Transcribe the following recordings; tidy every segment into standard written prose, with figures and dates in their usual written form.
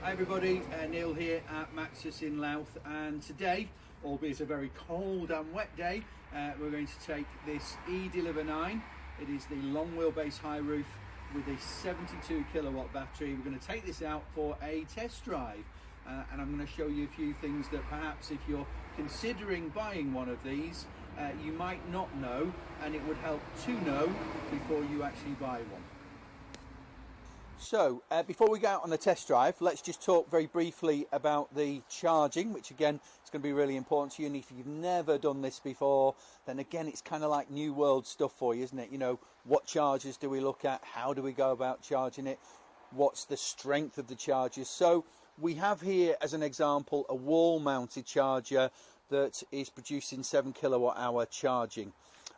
Hi everybody, Neil here at Maxus in Louth, and today, albeit a very cold and wet day, we're going to take this eDeliver 9. It is the long wheelbase high roof with a 72 kilowatt battery. We're going to take this out for a test drive, and I'm going to show you a few things that perhaps if you're considering buying one of these, you might not know, and it would help to know before you actually buy one. So before we go out on the test drive, let's just talk very briefly about the charging, which again is going to be really important to you. And if you've never done this before, then again it's kind of like new world stuff for you, isn't it? You know, what chargers do we look at? How do we go about charging it? What's the strength of the chargers? So we have here as an example a wall mounted charger that is producing 7 kilowatt hour charging.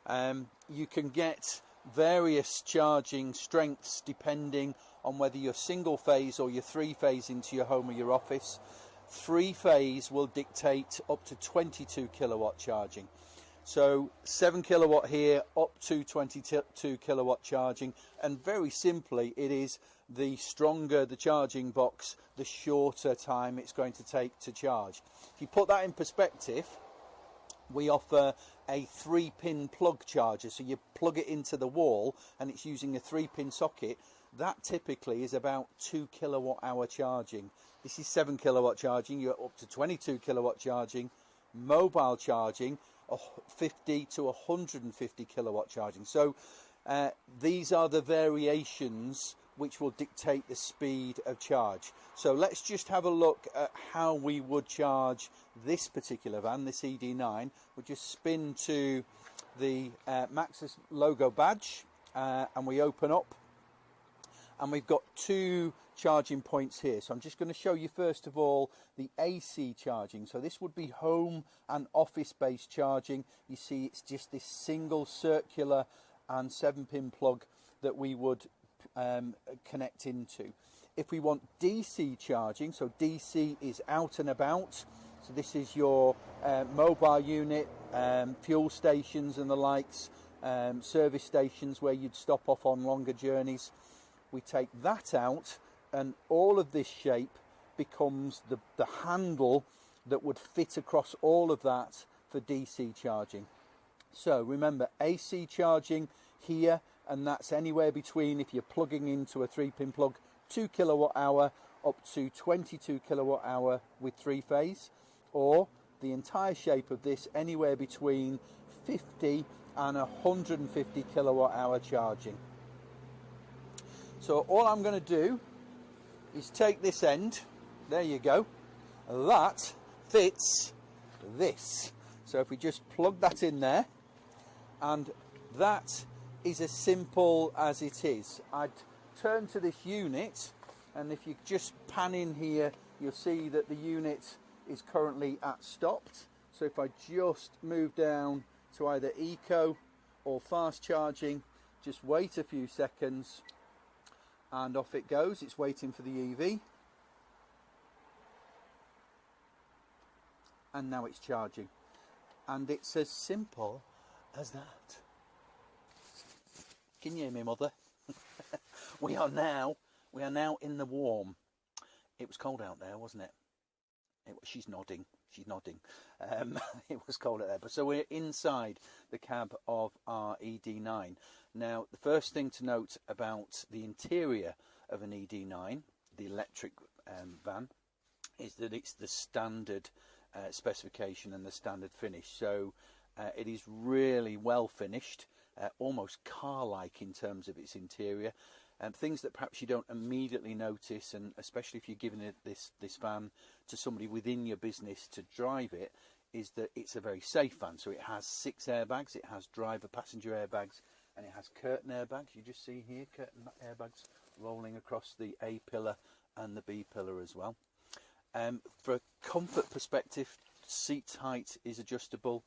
You can get various charging strengths depending on whether you're single phase or you're 3-phase into your home or your office. 3-phase will dictate up to 22 kilowatt charging. So 7 kilowatt here up to 22 kilowatt charging, and very simply it is the stronger the charging box, the shorter time it's going to take to charge. If you put that in perspective, we offer a 3-pin plug charger, so you plug it into the wall and it's using a 3-pin socket. That typically is about 2 kilowatt hour charging. This is 7 kilowatt charging. You're up to 22 kilowatt charging. Mobile charging, 50 to 150 kilowatt charging. So these are the variations which will dictate the speed of charge. So let's just have a look at how we would charge this particular van, this ED9. We'll just spin to the Maxus logo badge and we open up, and we've got 2 charging points here. So I'm just going to show you first of all the AC charging. So this would be home and office based charging. You see it's just this single circular and 7-pin plug that we would connect into. If we want DC charging, so DC is out and about, so this is your mobile unit, fuel stations and the likes, service stations where you'd stop off on longer journeys. We take that out and all of this shape becomes the handle that would fit across all of that for DC charging. So remember, AC charging here, and that's anywhere between, if you're plugging into a 3-pin plug, 2 kilowatt hour up to 22 kilowatt hour with 3-phase, or the entire shape of this anywhere between 50 and 150 kilowatt hour charging. So all I'm going to do is take this end, there you go, that fits this. So if we just plug that in there, and that is as simple as it is. I'd turn to this unit, and if you just pan in here, you'll see that the unit is currently at stopped. So if I just move down to either eco or fast charging, just wait a few seconds and off it goes. It's waiting for the EV, and now it's charging, and it's as simple as that. Can you hear me, mother? we are now in the warm. It was cold out there, wasn't it? She's nodding. It was cold out there. But so we're inside the cab of our ED9. Now, the first thing to note about the interior of an ED9, the electric van, is that it's the standard specification and the standard finish. So it is really well finished. Almost car-like in terms of its interior, and things that perhaps you don't immediately notice, and especially if you're giving this van to somebody within your business to drive it, is that it's a very safe van. So it has 6 airbags, it has driver passenger airbags, and it has curtain airbags. You just see here curtain airbags rolling across the A pillar and the B pillar as well. For a comfort perspective, seat height is adjustable,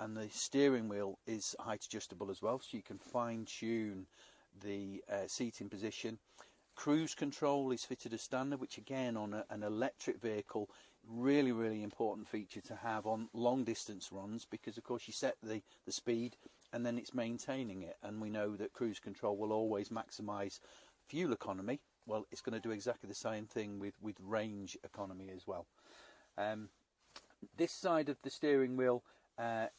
and the steering wheel is height adjustable as well, so you can fine tune the seating position. Cruise control is fitted as standard, which again on an electric vehicle, really important feature to have on long distance runs, because of course you set the speed and then it's maintaining it, and we know that cruise control will always maximise fuel economy well, it's going to do exactly the same thing with range economy as well. This side of the steering wheel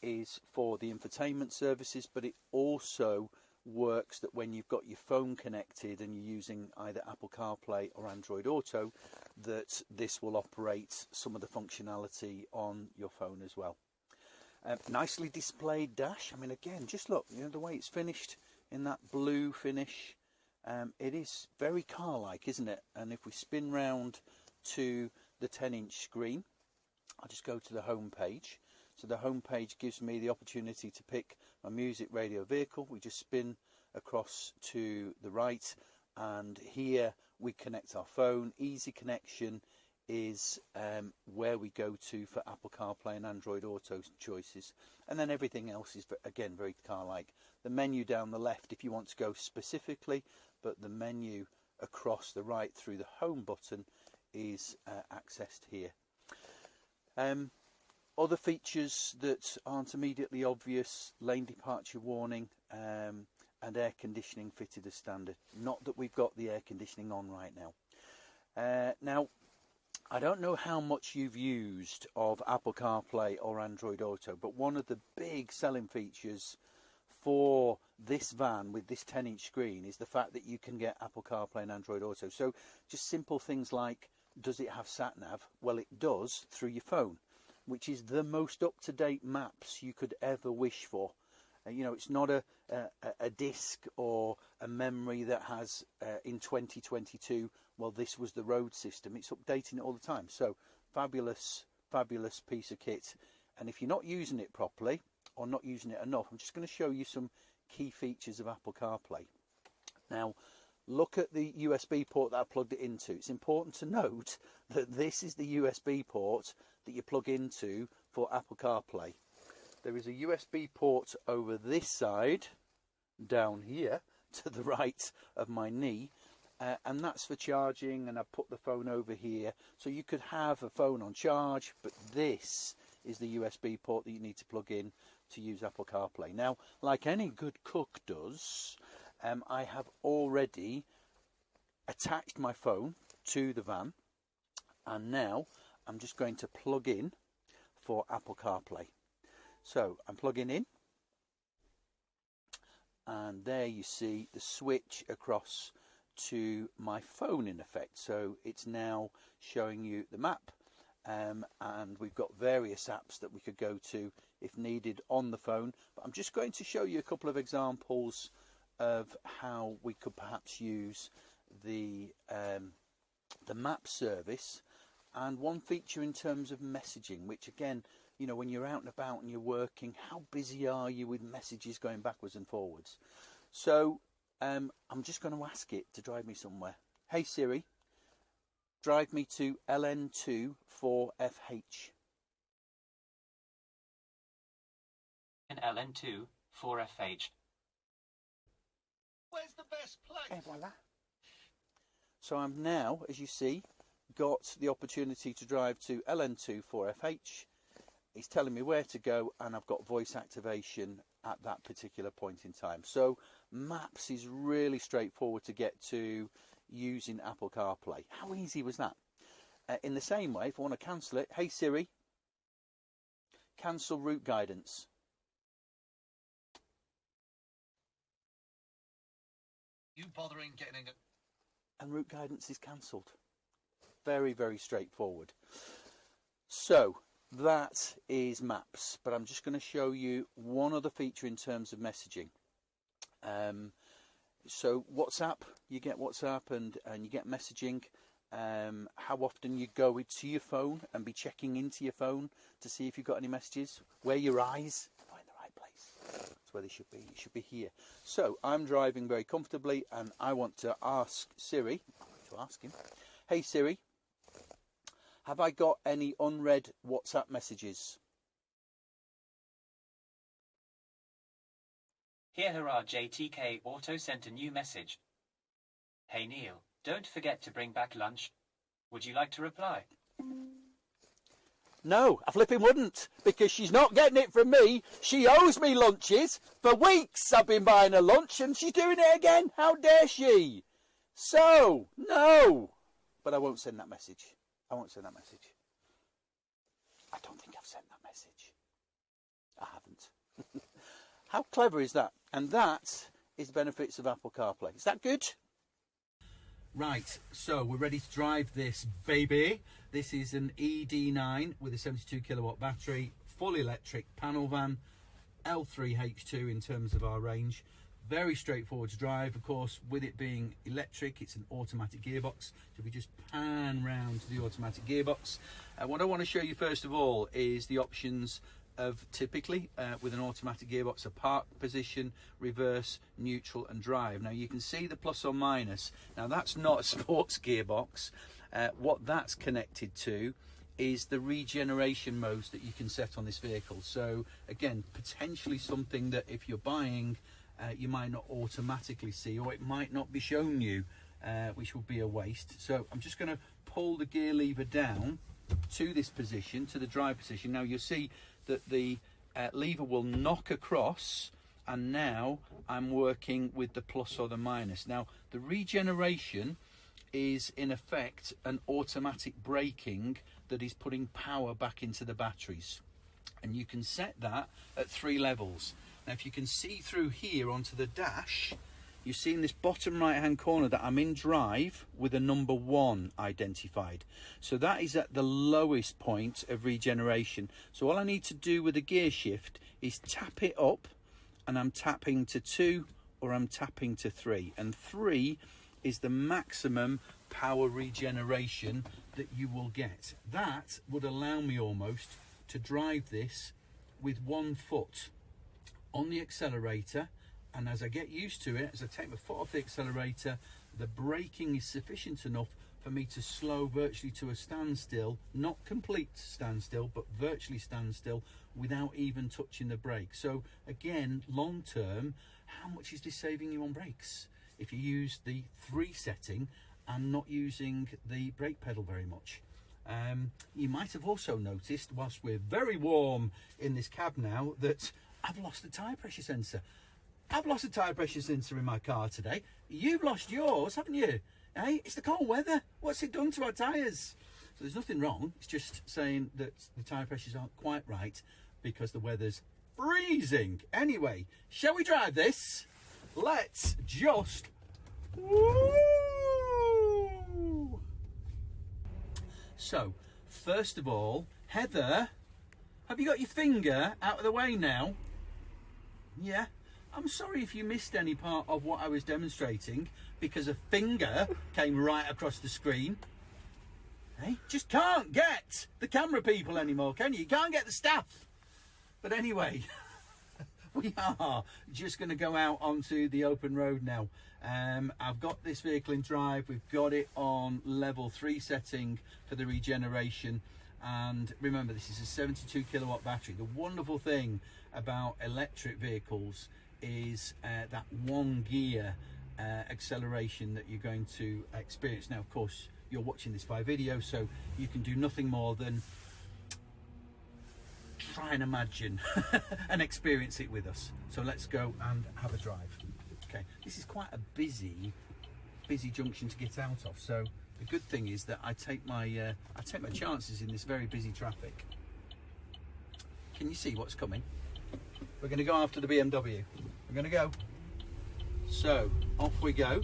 is for the infotainment services, but it also works that when you've got your phone connected and you're using either Apple CarPlay or Android Auto, that this will operate some of the functionality on your phone as well. Nicely displayed dash. I mean, again, just look, you know, the way it's finished in that blue finish. It is very car-like, isn't it? And if we spin round to the 10-inch screen, I'll just go to the home page. So the home page gives me the opportunity to pick my music, radio, vehicle. We just spin across to the right, and here we connect our phone. Easy connection is where we go to for Apple CarPlay and Android Auto choices, and then everything else is again very car-like. The menu down the left if you want to go specifically, but the menu across the right through the home button is accessed here. Other features that aren't immediately obvious: lane departure warning and air conditioning fitted as standard. Not that we've got the air conditioning on right now. Now, I don't know how much you've used of Apple CarPlay or Android Auto, but one of the big selling features for this van with this 10-inch screen is the fact that you can get Apple CarPlay and Android Auto. So just simple things like, does it have sat-nav? Well, it does through your phone, which is the most up-to-date maps you could ever wish for. You know, it's not a disc or a memory that has in 2022, well, this was the road system. It's updating it all the time. So fabulous, fabulous piece of kit. And if you're not using it properly or not using it enough, I'm just going to show you some key features of Apple CarPlay. Now, look at the USB port that I plugged it into. It's important to note that this is the USB port that you plug into for Apple CarPlay. There is a USB port over this side, down here, to the right of my knee, and that's for charging, and I put the phone over here. So you could have a phone on charge, but this is the USB port that you need to plug in to use Apple CarPlay. Now, like any good cook does, I have already attached my phone to the van, and now I'm just going to plug in for Apple CarPlay. So I'm plugging in, and there you see the switch across to my phone in effect. So it's now showing you the map, and we've got various apps that we could go to if needed on the phone. But I'm just going to show you a couple of examples of how we could perhaps use the map service, and one feature in terms of messaging, which again, you know, when you're out and about and you're working, how busy are you with messages going backwards and forwards? So I'm just going to ask it to drive me somewhere. Hey Siri, drive me to LN2 4FH. LN2 4FH. Where's the best place? Et voila. So I'm now, as you see, got the opportunity to drive to LN2 4FH. It's telling me where to go, and I've got voice activation at that particular point in time. So Maps is really straightforward to get to using Apple CarPlay. How easy was that? In the same way, if I want to cancel it, hey Siri, cancel route guidance. You bothering getting And route guidance is cancelled. Very, very straightforward. So that is Maps, but I'm just going to show you one other feature in terms of messaging. So WhatsApp, you get WhatsApp and you get messaging. How often you go to your phone and be checking into your phone to see if you've got any messages. Where your eyes are in the right place. That's where they should be. It should be here. So I'm driving very comfortably, and I want to ask Siri, hey Siri, have I got any unread WhatsApp messages? Here hurrah, JTK Auto sent a new message. Hey Neil, don't forget to bring back lunch. Would you like to reply? No, I flipping wouldn't, because she's not getting it from me. She owes me lunches. For weeks I've been buying her lunch, and she's doing it again. How dare she? So, no! But I won't send that message. I won't send that message. I don't think I've sent that message. I haven't. How clever is that? And that is the benefits of Apple CarPlay. Is that good? Right, so we're ready to drive this baby. This is an ED9 with a 72 kilowatt battery, full electric panel van, L3H2 in terms of our range. Very straightforward to drive. Of course, with it being electric, it's an automatic gearbox. So if we just pan round to the automatic gearbox, what I want to show you first of all is the options of typically with an automatic gearbox: a park position, reverse, neutral and drive. Now you can see the plus or minus. Now that's not a sports gearbox. What that's connected to is the regeneration modes that you can set on this vehicle. So again, potentially something that if you're buying you might not automatically see, or it might not be shown you, which will be a waste. So I'm just going to pull the gear lever down to this position, to the drive position. Now you'll see that the lever will knock across, and now I'm working with the plus or the minus. Now the regeneration is in effect an automatic braking that is putting power back into the batteries, and you can set that at 3 levels. Now if you can see through here onto the dash, you see in this bottom right hand corner that I'm in drive with a number 1 identified. So that is at the lowest point of regeneration. So all I need to do with the gear shift is tap it up, and I'm tapping to 2 or I'm tapping to 3. And 3 is the maximum power regeneration that you will get. That would allow me almost to drive this with 1 foot on the accelerator, and as I get used to it, as I take my foot off the accelerator, the braking is sufficient enough for me to slow virtually to a standstill, not complete standstill, but virtually standstill without even touching the brake. So again, long term, how much is this saving you on brakes if you use the 3 setting and not using the brake pedal very much? You might have also noticed, whilst we're very warm in this cab now, that I've lost the tyre pressure sensor. I've lost a tyre pressure sensor in my car today. You've lost yours, haven't you? Hey, it's the cold weather. What's it done to our tyres? So there's nothing wrong. It's just saying that the tyre pressures aren't quite right because the weather's freezing. Anyway, shall we drive this? Let's just... Woo! So, first of all, Heather, have you got your finger out of the way now? Yeah. I'm sorry if you missed any part of what I was demonstrating because a finger came right across the screen. Hey, just can't get the camera people anymore, can you? You can't get the staff. But anyway, we are just going to go out onto the open road now. I've got this vehicle in drive. We've got it on level 3 setting for the regeneration. And remember, this is a 72 kilowatt battery. The wonderful thing about electric vehicles is that 1 gear acceleration that you're going to experience. Now, of course, you're watching this by video, so you can do nothing more than try and imagine and experience it with us. So let's go and have a drive. Okay, this is quite a busy junction to get out of. So the good thing is that I take my chances in this very busy traffic. Can you see what's coming? We're going to go after the BMW. We're going to go. So off we go.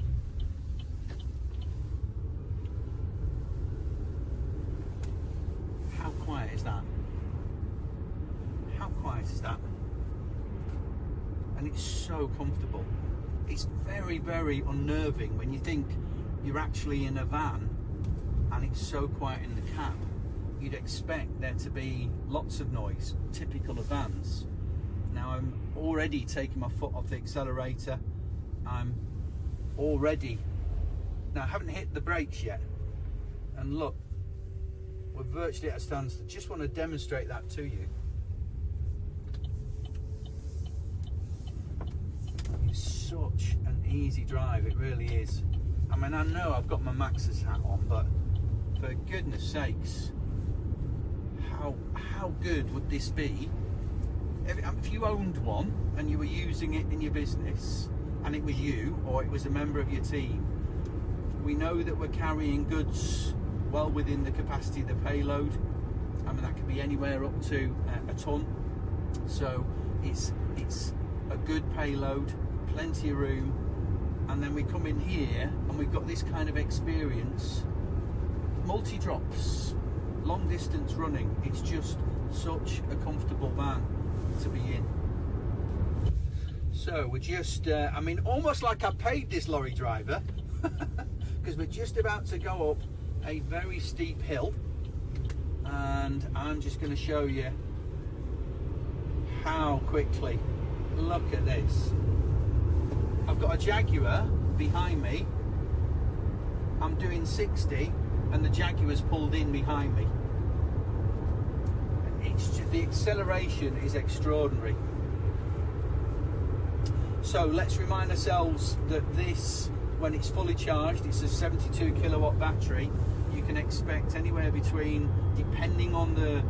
How quiet is that? How quiet is that? And it's so comfortable. It's very, very unnerving when you think you're actually in a van and it's so quiet in the cab. You'd expect there to be lots of noise, typical of vans. Now I'm already taking my foot off the accelerator. I'm already, now I haven't hit the brakes yet. And look, we're virtually at a standstill. Just want to demonstrate that to you. It's such an easy drive, it really is. I mean, I know I've got my Maxus hat on, but for goodness sakes, how good would this be if you owned one and you were using it in your business and it was you or it was a member of your team? We know that we're carrying goods well within the capacity of the payload. I mean, that could be anywhere up to a ton. So it's a good payload, plenty of room. And then we come in here and we've got this kind of experience. Multi-drops, long distance running. It's just such a comfortable van to be in. So we're just, I mean, almost like I paid this lorry driver, because we're just about to go up a very steep hill, and I'm just going to show you how quickly. Look at this. I've got a Jaguar behind me. I'm doing 60 and the Jaguar's pulled in behind me. The acceleration is extraordinary. So let's remind ourselves that this, when it's fully charged, it's a 72 kilowatt battery. You can expect anywhere between, depending on the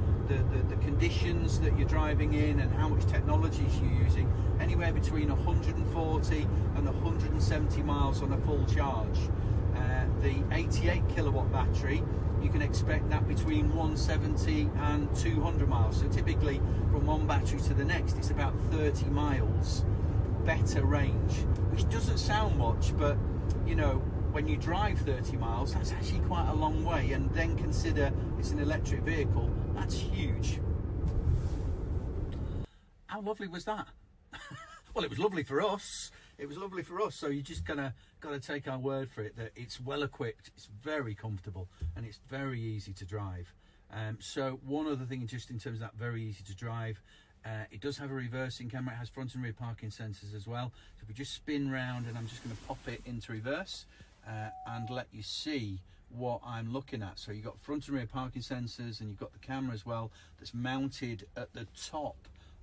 conditions that you're driving in and how much technology you're using, anywhere between 140 and 170 miles on a full charge. The 88 kilowatt battery, you can expect that between 170 and 200 miles. So typically from one battery to the next, it's about 30 miles better range, which doesn't sound much, but you know, when you drive 30 miles, that's actually quite a long way. And then consider it's an electric vehicle, that's huge. How lovely was that? Well, it was lovely for us. It was lovely for us. So you just got to take our word for it that it's well equipped, it's very comfortable, and it's very easy to drive. So one other thing, just in terms of that very easy to drive, it does have a reversing camera. It has front and rear parking sensors as well. So if we just spin round, and I'm just going to pop it into reverse and let you see what I'm looking at. So you've got front and rear parking sensors, and you've got the camera as well that's mounted at the top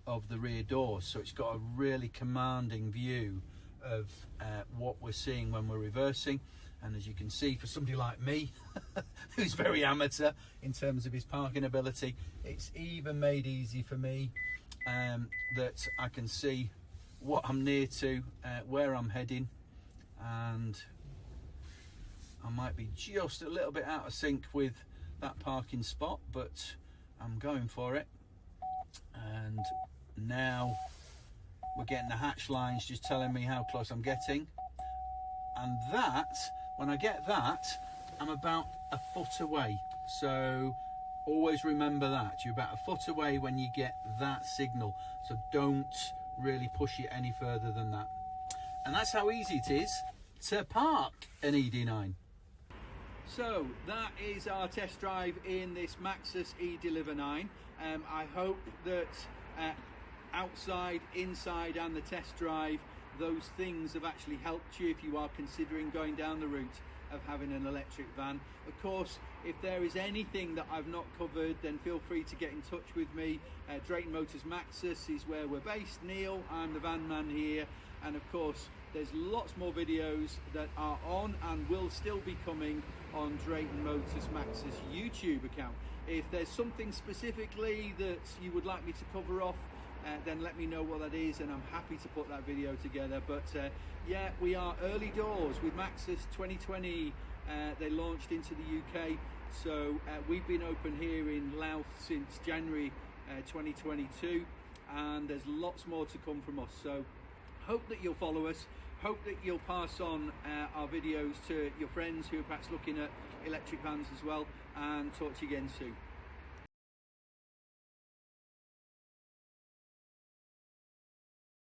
of the rear door. So it's got a really commanding view of what we're seeing when we're reversing. And as you can see, for somebody like me who's very amateur in terms of his parking ability, it's even made easy for me that I can see what I'm near to, where I'm heading, and I might be just a little bit out of sync with that parking spot, but I'm going for it. And now we're getting the hatch lines just telling me how close I'm getting, and that, when I get that, I'm about a foot away. So always remember that you're about a foot away when you get that signal, so don't really push it any further than that. And that's how easy it is to park an ED9. So that is our test drive in this Maxus eDeliver 9. I hope that outside, inside and the test drive, those things have actually helped you if you are considering going down the route of having an electric van. Of course, if there is anything that I've not covered, then feel free to get in touch with me. Drayton Motors Maxus is where we're based. Neil, I'm the van man here, and of course there's lots more videos that are on and will still be coming on Drayton Motors Maxus YouTube account. If there's something specifically that you would like me to cover off, then let me know what that is, and I'm happy to put that video together. But yeah, we are early doors with Maxus 2020. They launched into the UK, so we've been open here in Louth since January 2022, and there's lots more to come from us. So hope that you'll follow us, hope that you'll pass on our videos to your friends who are perhaps looking at electric vans as well, and talk to you again soon.